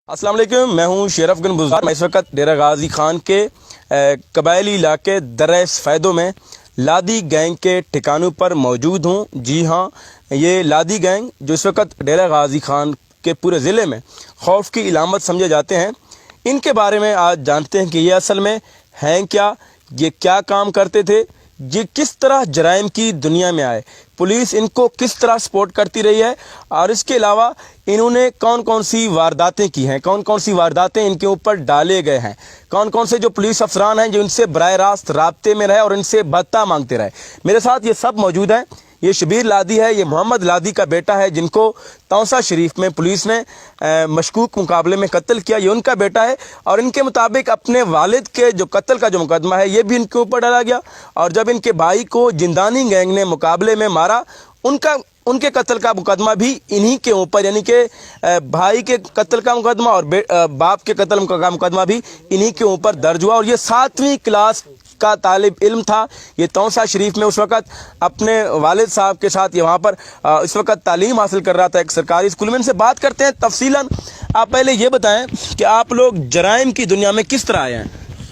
السلام علیکم، میں ہوں شیر افغان بزار۔ میں اس وقت ڈیرہ غازی خان کے قبائلی علاقے درہ سفیدوں میں لادی گینگ کے ٹھکانوں پر موجود ہوں۔ جی ہاں، یہ لادی گینگ جو اس وقت ڈیرہ غازی خان کے پورے ضلع میں خوف کی علامت سمجھے جاتے ہیں، ان کے بارے میں آج جانتے ہیں کہ یہ اصل میں ہیں کیا، یہ کیا کام کرتے تھے، یہ کس طرح جرائم کی دنیا میں آئے، پولیس ان کو کس طرح سپورٹ کرتی رہی ہے، اور اس کے علاوہ انہوں نے کون کون سی وارداتیں کی ہیں، کون کون سی وارداتیں ان کے اوپر ڈالے گئے ہیں، کون کون سے جو پولیس افسران ہیں جو ان سے براہ راست رابطے میں رہے اور ان سے بھتہ مانگتے رہے۔ میرے ساتھ یہ سب موجود ہیں۔ یہ شبیر لادی ہے، یہ محمد لادی کا بیٹا ہے جن کو توسا شریف میں پولیس نے مشکوک مقابلے میں قتل کیا، یہ ان کا بیٹا ہے، اور ان کے مطابق اپنے والد کے جو قتل کا جو مقدمہ ہے یہ بھی ان کے اوپر ڈالا گیا، اور جب ان کے بھائی کو جندانی گینگ نے مقابلے میں مارا، ان کے قتل کا مقدمہ بھی انہی کے اوپر، یعنی کہ بھائی کے قتل کا مقدمہ اور باپ کے قتل کا مقدمہ بھی انہی کے اوپر درج ہوا، اور یہ 7ویں کلاس کا طالب علم تھا۔ یہ توسا شریف میں اس وقت اپنے والد صاحب کے ساتھ یہ وہاں پر اس وقت تعلیم حاصل کر رہا تھا ایک سرکاری اسکول میں۔ ان سے بات کرتے ہیں تفصیلاً۔ آپ پہلے یہ بتائیں کہ آپ لوگ جرائم کی دنیا میں کس طرح آئے ہیں؟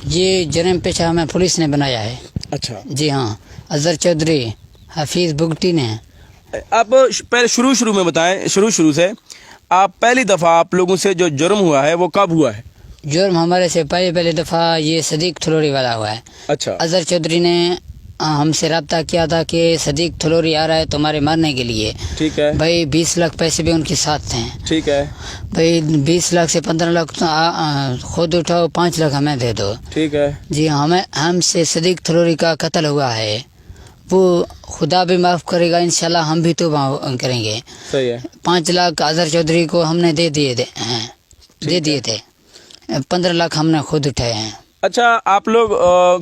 یہ جرم پیشہ ہمیں پولیس نے بنایا ہے۔ اچھا جی ہاں، اظہر چودھری، حفیظ بگٹی نے۔ آپ پہلے شروع میں بتائیں، شروع سے آپ پہلی دفعہ آپ لوگوں سے جو جرم ہوا ہے وہ کب ہوا ہے؟ جرم ہمارے سے پہلی دفعہ یہ صدیق تھلوری والا ہوا ہے۔ اچھا، اظہر چودھری نے ہم سے رابطہ کیا تھا کہ صدیق تھلوری آ رہا ہے تمہارے مارنے کے لیے۔ ٹھیک ہے بھائی 20 لاکھ پیسے بھی ان کے ساتھ ہیں۔ ٹھیک ہے بھائی 20 لاکھ سے 15 لاکھ خود اٹھاؤ، 5 لاکھ ہمیں دے دو۔ ٹھیک ہے جی ہاں، ہم سے صدیق تھلوری کا قتل ہوا ہے، وہ خدا بھی معاف کرے گا انشاءاللہ، ہم بھی تو کریں گے۔ صحیح ہے 5 لاکھ اظہر چودھری کو ہم نے دے دیے تھے، 15 لاکھ ہم نے خود اٹھائے ہیں۔ اچھا، آپ لوگ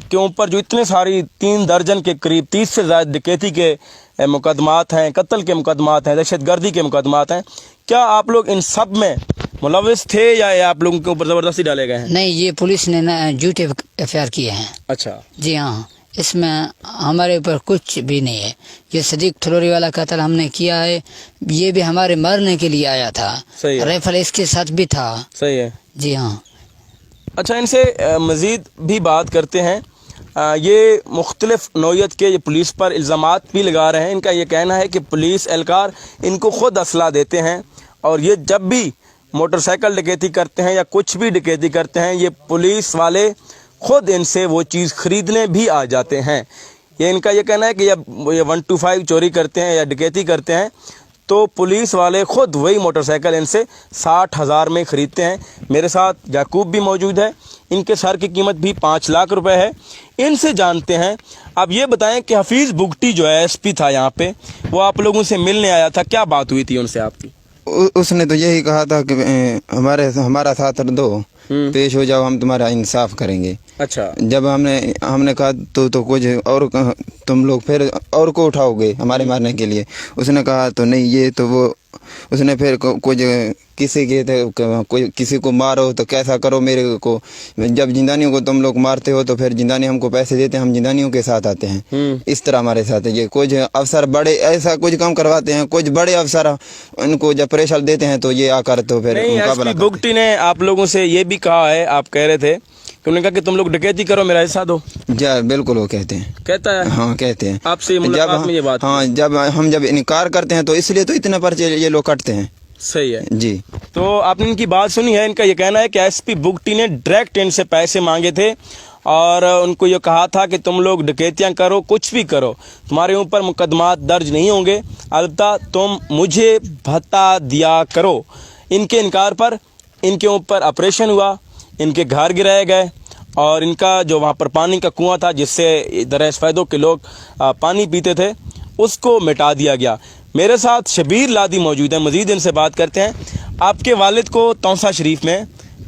کے اوپر جو اتنے ساری 3 درجن کے قریب 30 سے زائد ڈکیتی کے مقدمات ہیں، قتل کے مقدمات ہیں، دہشت گردی کے مقدمات ہیں، کیا آپ لوگ ان سب میں ملوث تھے یا آپ لوگوں کے اوپر زبردستی ڈالے گئے ہیں؟ نہیں، یہ پولیس نے جھوٹے ایف آئی آر کیے ہیں۔ اچھا، جی ہاں، اس میں ہمارے اوپر کچھ بھی نہیں ہے۔ یہ صدیق تھلوری والا قتل ہم نے کیا ہے، یہ بھی ہمارے مرنے کے لیے آیا تھا، صحیح ہے، رائفل اس کے ساتھ بھی تھا۔ صحیح ہے۔ جی ہاں، اچھا، ان سے مزید بھی بات کرتے ہیں۔ یہ مختلف نوعیت کے یہ پولیس پر الزامات بھی لگا رہے ہیں۔ ان کا یہ کہنا ہے کہ پولیس اہلکار ان کو خود اسلحہ دیتے ہیں، اور یہ جب بھی موٹر سائیکل ڈکیتی کرتے ہیں یا کچھ بھی ڈکیتی کرتے ہیں، یہ پولیس والے خود ان سے وہ چیز خریدنے بھی آ جاتے ہیں۔ یہ ان کا یہ کہنا ہے کہ جب یہ 125 چوری کرتے ہیں یا ڈکیتی کرتے ہیں تو پولیس والے خود وہی موٹر سائیکل ان سے 60,000 میں خریدتے ہیں۔ میرے ساتھ یعقوب بھی موجود ہے، ان کے سر کی قیمت بھی 5 لاکھ روپے ہے۔ ان سے جانتے ہیں۔ اب یہ بتائیں کہ حفیظ بگٹی جو ہے ایس پی تھا یہاں پہ، وہ آپ لوگوں سے ملنے آیا تھا، کیا بات ہوئی تھی ان سے آپ کی؟ اس نے تو یہی کہا تھا کہ ہمارا ساتھ دو، پیش ہو جاؤ، ہم تمہارا انصاف کریں گے۔ اچھا، جب ہم نے کہا تو کچھ اور تم لوگ پھر اور کو اٹھاؤ گے ہمارے مارنے کے لیے؟ اس نے کہا تو نہیں، یہ تو وہ اس نے پھر کچھ کسی کو مارو تو کیسا کرو، میرے کو جب جندانیوں کو تم لوگ مارتے ہو تو پھر جندانی ہم کو پیسے دیتے ہیں، ہم جندانیوں کے ساتھ آتے ہیں۔ اس طرح ہمارے ساتھ یہ کچھ افسر بڑے ایسا کچھ کام کرواتے ہیں، کچھ بڑے افسر ان کو جب پریشر دیتے ہیں تو یہ آ کر تو پھر مقابلہ کرتے ہیں۔ بگٹی نے آپ لوگوں سے یہ بھی کہا ہے، آپ کہہ رہے تھے کہ انہوں نے کہا کہ تم لوگ ڈکیتی کرو، میرا حصہ دو۔ جی بالکل، وہ کہتے ہیں، کہتا ہے؟ ہاں کہتے ہیں آپ سے ملاقات میں یہ بات؟ ہاں، جب انکار کرتے ہیں تو اس لیے تو اتنے پرچے یہ لوگ کٹتے ہیں۔ صحیح ہے جی، تو آپ نے ان کی بات سنی ہے۔ ان کا یہ کہنا ہے کہ ایس پی بگٹی نے ڈائریکٹ ان سے پیسے مانگے تھے، اور ان کو یہ کہا تھا کہ تم لوگ ڈکیتیاں کرو، کچھ بھی کرو، تمہارے اوپر مقدمات درج نہیں ہوں گے، البتہ تم مجھے بھتہ دیا کرو۔ ان کے انکار پر ان کے اوپر آپریشن ہوا، ان کے گھر گرائے گئے، اور ان کا جو وہاں پر پانی کا کنواں تھا جس سے درہ سفیدوں کے لوگ پانی پیتے تھے، اس کو مٹا دیا گیا۔ میرے ساتھ شبیر لادی موجود ہیں، مزید ان سے بات کرتے ہیں۔ آپ کے والد کو توسا شریف میں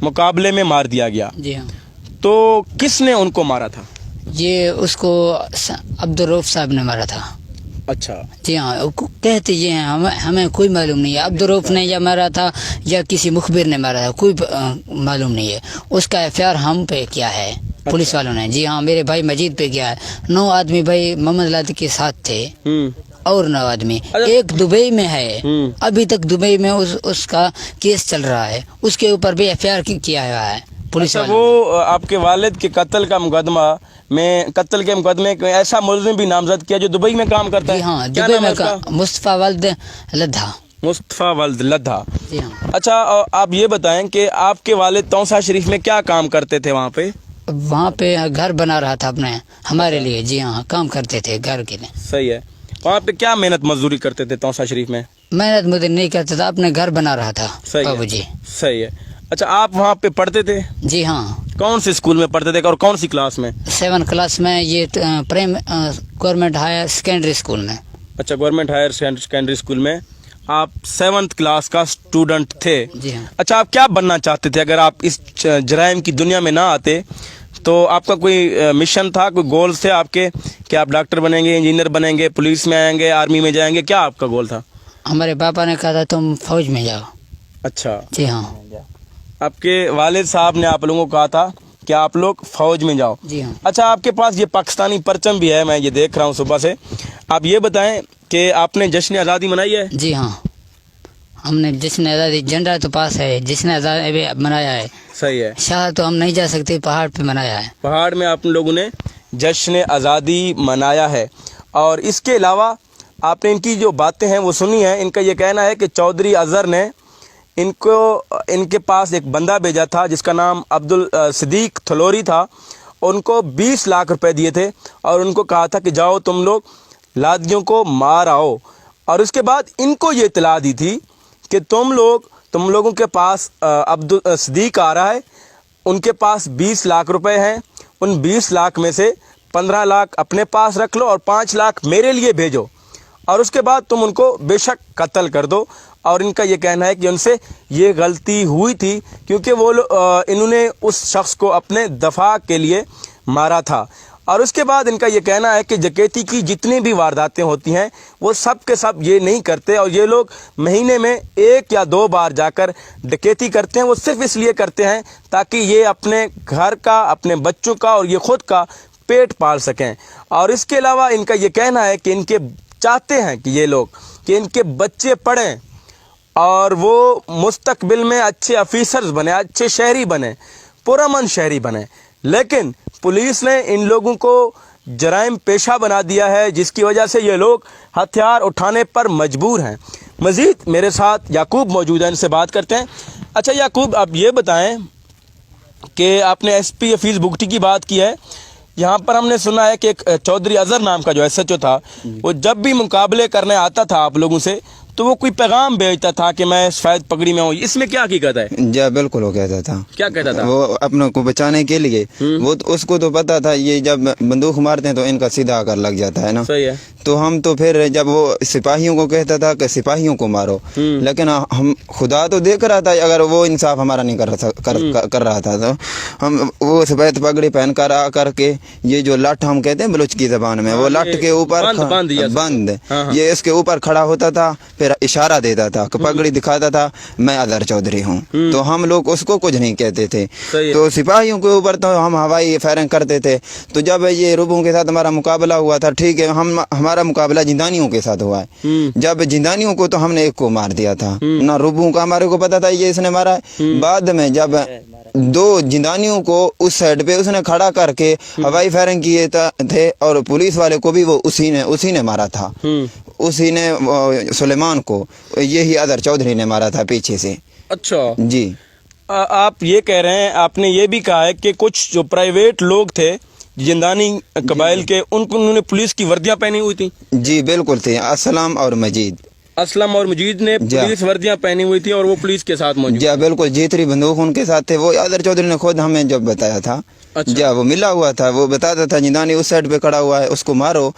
مقابلے میں مار دیا گیا، جی ہاں، تو کس نے ان کو مارا تھا؟ یہ اس کو عبدالروف صاحب نے مارا تھا۔ اچھا، جی ہاں، کہتے یہ ہیں، ہمیں کوئی معلوم نہیں ہے عبدالروف نے یا مارا تھا یا کسی مخبر نے مارا تھا، کوئی معلوم نہیں ہے۔ اس کا ایف آئی آر ہم پہ کیا ہے، پولیس والوں نے۔ جی ہاں، میرے بھائی مجید پہ کیا ہے۔ 9 آدمی بھائی محمد لادی کے ساتھ تھے، اور 9 आदमी। एक दुबई में है, अभी तक दुबई में उसका केस चल रहा है, उसके ऊपर भी एफआईआर किया हुआ है पुलिस अच्छा, वालों वो आपके वालिद के कत्ल का मुकदमा में, कत्ल के मुकदमे में ऐसा मुलजिम भी नामजद किया जो दुबई में काम करता जी है? हाँ, क्या दुबई नाम है में उसका? मुस्तफा वल्द लद्दा। मुस्तफा वल्द लद्दा। जी हाँ। अच्छा, आप ये बताएं कि आपके वालिद तौसा शरीफ में क्या काम करते थे वहाँ पे? वहाँ पे घर बना रहा था अपने हमारे लिए। जी हाँ, काम करते थे घर के लिए। सही है। वहाँ पे क्या मेहनत मजदूरी करते थे तौसा शरीफ में? मेहनत मुझे नहीं करता था, अपने घर बना रहा था सही बाबू है, जी। सही है। अच्छा, आप वहाँ पे पढ़ते थे? जी हाँ, कौन से स्कूल में पढ़ते थे और कौन सी क्लास में? 7 क्लास में, ये गवर्नमेंट हायर सेकेंडरी स्कूल में। अच्छा, गवर्नमेंट हायर सेकेंडरी स्कूल में आप 7th क्लास का स्टूडेंट थे। जी हाँ। अच्छा, आप क्या बनना चाहते थे अगर आप इस जराइम की दुनिया में ना आते? तो आपका कोई मिशन था, कोई गोल्स थे आपके कि आप डॉक्टर बनेंगे, इंजीनियर बनेंगे, पुलिस में आएंगे, आर्मी में जाएंगे? क्या आपका गोल था? हमारे पापा ने कहा था तुम फौज में जाओ। अच्छा, जी हाँ। आपके वालिद साहब ने आप लोगों को कहा था कि आप लोग फौज में जाओ। जी हाँ। अच्छा, आपके पास ये पाकिस्तानी परचम भी है, मैं ये देख रहा हूँ सुबह से। आप ये बताएं कि आपने जश्न आज़ादी मनाई है? जी हाँ, हमने जश्न आज़ादी, झंडा तो पास है, जश्न आज़ादी मनाया है। सही है। शाह तो हम नहीं जा सकते, पहाड़ पे मनाया है। पहाड़ में आप लोगों ने जश्न आज़ादी मनाया है। और इसके अलावा आपने इनकी जो बातें हैं वो सुनी हैं। इनका ये कहना है कि चौधरी अजहर ने इनके पास एक बंदा भेजा था जिसका नाम अब्दुल सिद्दीक थलोरी था। उनको 20 लाख रुपए दिए थे और उनको कहा था कि जाओ तुम लोग लादियों को मार आओ। और उसके बाद इनको ये इत्तला दी थी कि तुम लोगों के पास अब्दुल सिद्दीक आ रहा है, उनके पास 20 लाख रुपए हैं, उन 20 लाख में से 15 लाख अपने पास रख लो और 5 लाख मेरे लिए भेजो, और उसके बाद तुम उनको बेशक कत्ल कर दो। और इनका ये कहना है कि उनसे ये गलती हुई थी क्योंकि इन्होंने उस शख्स को अपने दफा के लिए मारा था। और उसके बाद इनका ये कहना है कि डकैती की जितनी भी वारदातें होती हैं वो सब के सब ये नहीं करते, और ये लोग महीने में 1 या 2 बार जाकर डकैती करते हैं। वो सिर्फ इसलिए करते हैं ताकि ये अपने घर का, अपने बच्चों का और ये खुद का पेट पाल सकें। और इसके अलावा इनका ये कहना है कि इनके चाहते हैं कि ये लोग कि इनके बच्चे पढ़ें और वो मुस्तकबिल में अच्छे ऑफिसर्स बने, अच्छे शहरी बने, पुरअमन शहरी बने। लेकिन पुलिस ने इन लोगों को जराइम पेशा बना दिया है, जिसकी वजह से ये लोग हथियार उठाने पर मजबूर हैं। मज़ीद मेरे साथ याकूब मौजूद है, इनसे बात करते हैं। अच्छा याकूब, आप ये बताएं कि आपने एसपी हफीज़ बुगटी की बात की है। यहाँ पर हमने सुना है कि एक चौधरी अजहर नाम का जो एसएचओ था, वो जब भी मुकाबले करने आता था आप लोगों से तो वो कोई पैगाम भेजता था कि मैं सफेद पगड़ी में हूँ। इसमें क्या हकीकत है? जी बिल्कुल, वो कहता था। क्या कहता था? वो अपनों को बचाने के लिए, वो उसको तो पता था ये जब बंदूक मारते हैं तो इनका सीधा आकर लग जाता है ना। सही है। तो हम तो फिर जब वो सिपाहियों को कहता था कि सिपाहियों को मारो, लेकिन हम खुदा तो देख रहा था अगर वो इंसाफ हमारा नहीं कर रहा था तो हम वो सफेद पगड़ी पहन कर आ करके ये जो लठ हम कहते हैं बलूच की जबान में, वो लठ के ऊपर बंद ये इसके ऊपर खड़ा होता था, फिर इशारा देता था, पगड़ी दिखाता था, मैं अजहर चौधरी हूँ। तो हम लोग उसको कुछ नहीं कहते थे। तो सिपाहियों के ऊपर तो हम हवाई फायरिंग करते थे। तो जब ये रुबों के साथ हमारा मुकाबला हुआ था, ठीक है, हमारा मुकाबला जिंदानियों के साथ हुआ है। जब जिंदानियों को तो हमने एक को मार दिया था ना, रुबों का हमारे को पता था ये इसने मारा है। बाद में जब 2 जिंदानियों को उस साइड पे उसने खड़ा करके हवाई फायरिंग किए थे और पुलिस वाले को भी वो उसी ने मारा था। उसी ने सुलेमान को, यही अजहर चौधरी ने मारा था पीछे से। अच्छा जी। आप ये कह रहे हैं, आपने ये भी कहा है कि कुछ जो प्राइवेट लोग थे जिंदानी कबाइल के, उन्होंने पुलिस की वर्दियां पहनी हुई थी? जी बिल्कुल थे। असलम और मजीद ने पुलिस वर्दियां पहनी हुई थी और वो पुलिस के साथ मौजूद। जी बिल्कुल, जीतरी बंदूक उनके साथ थे। वो अजहर चौधरी ने खुद हमें जब बताया था। अच्छा। वो मिला हुआ था, वो बताता था जिंदानी उस साइड पे खड़ा हुआ है, उसको मारो।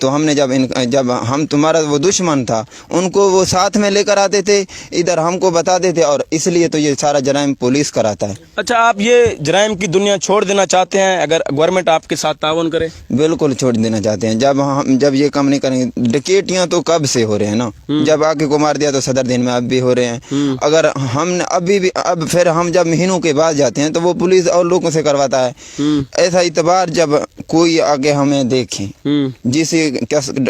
तो हमने जब हम तुम्हारा वो दुश्मन था, उनको वो साथ में लेकर आते थे, इधर हमको बताते थे, और इसलिए तो ये सारा जराइम पुलिस कराता है। अच्छा, आप ये जराइम की दुनिया छोड़ देना चाहते हैं अगर गवर्नमेंट आपके साथ ताउन करे? बिल्कुल छोड़ देना चाहते हैं। जब ये काम नहीं करेंगे, डकैतियां तो कब से हो रहे हैं ना। जब आके को मार दिया तो सदर दिन में अब भी हो रहे हैं। अगर हमने अब फिर हम जब महीनों के बाद जाते हैं तो वो पुलिस और लोगों से करवाता है। ऐसा इतबार जब कोई आगे हमें देखे,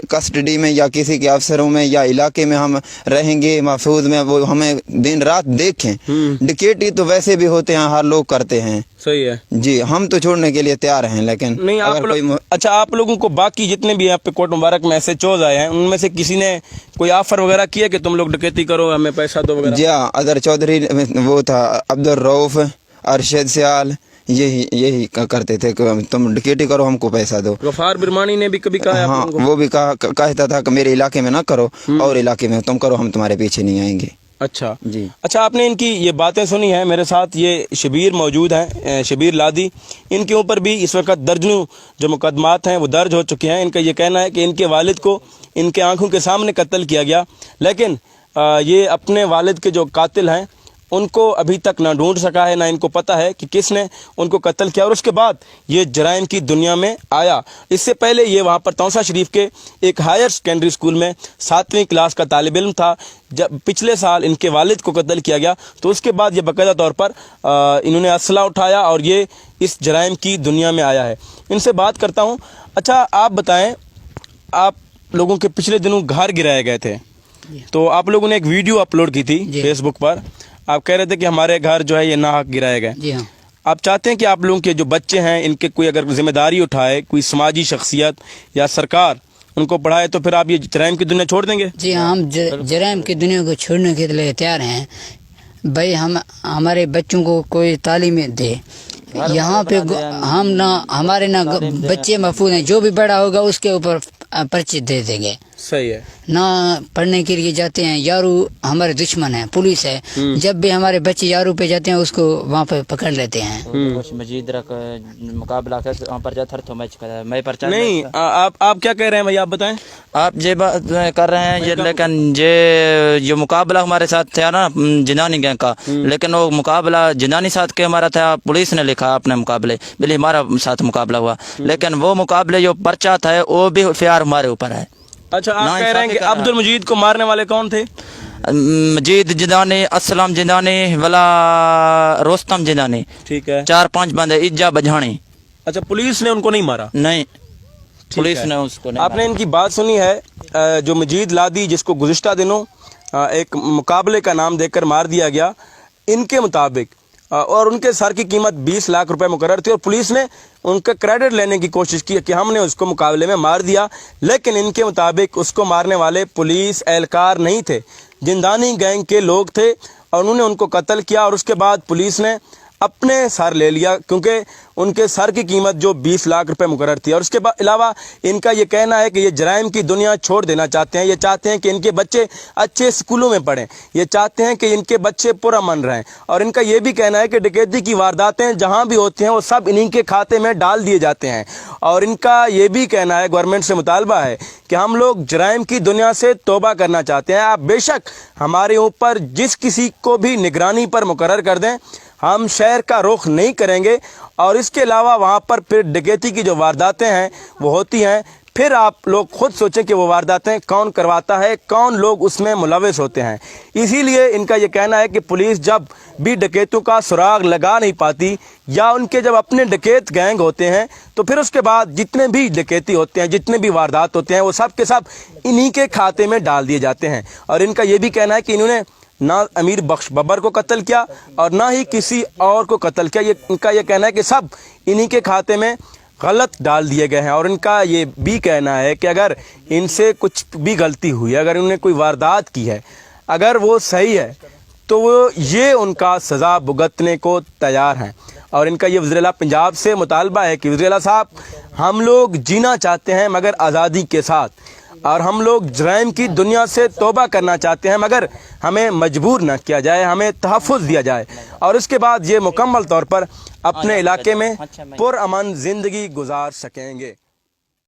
कस्टडी में या किसी के अफसरों में या इलाके में हम रहेंगे महफूज में, वो हमें दिन रात देखें। डिकेटी तो वैसे भी होते हैं, हर लोग करते हैं। सही है जी, हम तो छोड़ने के लिए तैयार हैं, लेकिन नहीं आप अच्छा आप लोगों को बाकी जितने भी यहाँ पे कोट मुबारक में ऐसे चोज आए हैं, उनमें से किसी ने कोई ऑफर वगैरह किया कि तुम लोग डकैती करो, हमें पैसा दो वगैरह? जी हाँ, अदर चौधरी वो था, अब्दुल रऊफ, अरशद सियाल, यही करते थे कि तुम डकैती करो, हमको पैसा दो। गफार बिरमानी ने भी कभी कहा है हाँ, आप लोगों को? वो भी कहता था कि मेरे इलाके में ना करो, और इलाके में तुम करो, हम तुम्हारे पीछे नहीं आएंगे। अच्छा जी। अच्छा, आपने इनकी ये बातें सुनी हैं। मेरे साथ ये शबीर मौजूद हैं, शबीर लादी। इनके ऊपर भी इस वक्त दर्जनों जो मुकदमात हैं वो दर्ज हो चुके हैं। इनका ये कहना है कि इनके वालिद को इनके आंखों के सामने कत्ल किया गया, लेकिन ये अपने वालिद के जो कातिल हैं उनको अभी तक ना ढूंढ सका है, ना इनको पता है कि किसने उनको कत्ल किया। और उसके बाद ये जराइम की दुनिया में आया। इससे पहले ये वहाँ पर तौसा शरीफ के एक हायर सेकेंडरी स्कूल में 7वीं क्लास का तालिब इल्म था। जब पिछले साल इनके वालिद को कत्ल किया गया तो उसके बाद ये बाकायदा तौर पर इन्होंने असला उठाया और ये इस जराइम की दुनिया में आया है। इनसे बात करता हूँ। अच्छा, आप बताएं, आप लोगों के पिछले दिनों घर गिराए गए थे, तो आप लोगों ने एक वीडियो अपलोड की थी फेसबुक पर। आप कह रहे थे कि हमारे घर जो है ये नाहक गिराए गए। जी हाँ। आप चाहते हैं कि आप लोगों के जो बच्चे हैं इनके कोई अगर जिम्मेदारी उठाए, कोई समाजी शख्सियत या सरकार उनको पढ़ाए, तो फिर आप ये जराइम की दुनिया छोड़ देंगे? जी हाँ, हम जराइम की दुनिया को छोड़ने के लिए तैयार हैं। भाई हम हमारे बच्चों को कोई तालीम दे, यहाँ पे हम ना हमारे ना बच्चे महफूज हैं, जो भी बड़ा होगा उसके ऊपर पर्ची दे देंगे। सही है ना पढ़ने के लिए जाते हैं, यारू हमारे दुश्मन है, पुलिस है। जब भी हमारे बच्चे यारू पे जाते हैं उसको वहाँ पे पकड़ लेते हैं। मजीद रख मुकाबला कर वहाँ पर जाता तो मैच कर मैं पर नहीं। आप क्या कह रहे हैं भाई, आप बताएं। आप ये बात कर रहे हैं ये, लेकिन ये जो मुकाबला हमारे साथ था ना जिंदानी गैंग का, लेकिन वो मुकाबला जिंदानी साथ के हमारा था, पुलिस ने लिखा अपने मुकाबले, बिल्कुल हमारा साथ मुकाबला हुआ, लेकिन वो मुकाबले जो पर्चा था वो भी फिर हमारे ऊपर है। अच्छा, आप कह रहे हैं कि अब्दुल मजीद को मारने वाले कौन थे? मजीद जिंदानी, असलम जिंदानी, वाला रोस्तम जिंदानी, ठीक है, 4-5 बंदे, इज्जा बजानी। अच्छा, पुलिस ने उनको नहीं मारा? नहीं, पुलिस ने उसको नहीं आपने इनकी बात सुनी है। जो मजीद लादी, जिसको गुज़िश्ता दिनों एक मुकाबले का नाम देकर मार दिया गया, इनके मुताबिक और उनके सर की कीमत 20 लाख रुपए मुकर्रर थी और पुलिस ने उनका क्रेडिट लेने की कोशिश की कि हमने उसको मुकाबले में मार दिया, लेकिन इनके मुताबिक उसको मारने वाले पुलिस एहलकार नहीं थे, जिंदानी गैंग के लोग थे और उन्होंने उनको कत्ल किया। और उसके बाद पुलिस ने अपने सर ले लिया, क्योंकि उनके सर की कीमत जो 20 लाख रुपए मुकर्रर थी। और उसके अलावा इनका ये कहना है कि ये जराइम की दुनिया छोड़ देना चाहते हैं। ये चाहते हैं कि इनके बच्चे अच्छे स्कूलों में पढ़ें, ये चाहते हैं कि इनके बच्चे पुरअमन रहें। और इनका ये भी कहना है कि डकैती की वारदातें जहाँ भी होती हैं वो सब इन्हीं के खाते में डाल दिए जाते हैं। और इनका ये भी कहना है, गवर्नमेंट से मुतालबा है कि हम लोग जराइम की दुनिया से तौबा करना चाहते हैं। आप बेशक हमारे ऊपर जिस किसी को भी निगरानी पर मुकर्रर कर दें, हम शहर का रुख नहीं करेंगे। और इसके अलावा वहाँ पर फिर डकैती की जो वारदातें हैं वो होती हैं, फिर आप लोग खुद सोचें कि वो वारदातें कौन करवाता है, कौन लोग उसमें मुलविस होते हैं। इसीलिए इनका ये कहना है कि पुलिस जब भी डकैतों का सुराग लगा नहीं पाती या उनके जब अपने डकैत गैंग होते हैं, तो फिर उसके बाद जितने भी डकैती होते हैं, जितने भी वारदात होते हैं, वो सब के सब इन्हीं के खाते में डाल दिए जाते हैं। और इनका ये भी कहना है कि इन्होंने ना अमीर बख्श बब्बर को कत्ल किया और ना ही किसी और को कत्ल किया। ये इनका ये कहना है कि सब इन्हीं के खाते में गलत डाल दिए गए हैं। और इनका ये भी कहना है कि अगर इनसे कुछ भी गलती हुई, अगर उन्होंने कोई वारदात की है, अगर वो सही है, तो वो ये उनका सज़ा भुगतने को तैयार हैं। और इनका ये वज़ीर-ए-आला पंजाब से मुतालबा है कि वज़ीर-ए-आला साहब, हम लोग जीना चाहते हैं मगर आज़ादी के साथ, और हम लोग जराइम की दुनिया से तौबा करना चाहते हैं मगर हमें मजबूर न किया जाए, हमें तहफ़्फ़ुज़ दिया जाए और इसके बाद ये मुकम्मल तौर पर अपने इलाके में पुरअमन ज़िंदगी गुजार सकेंगे।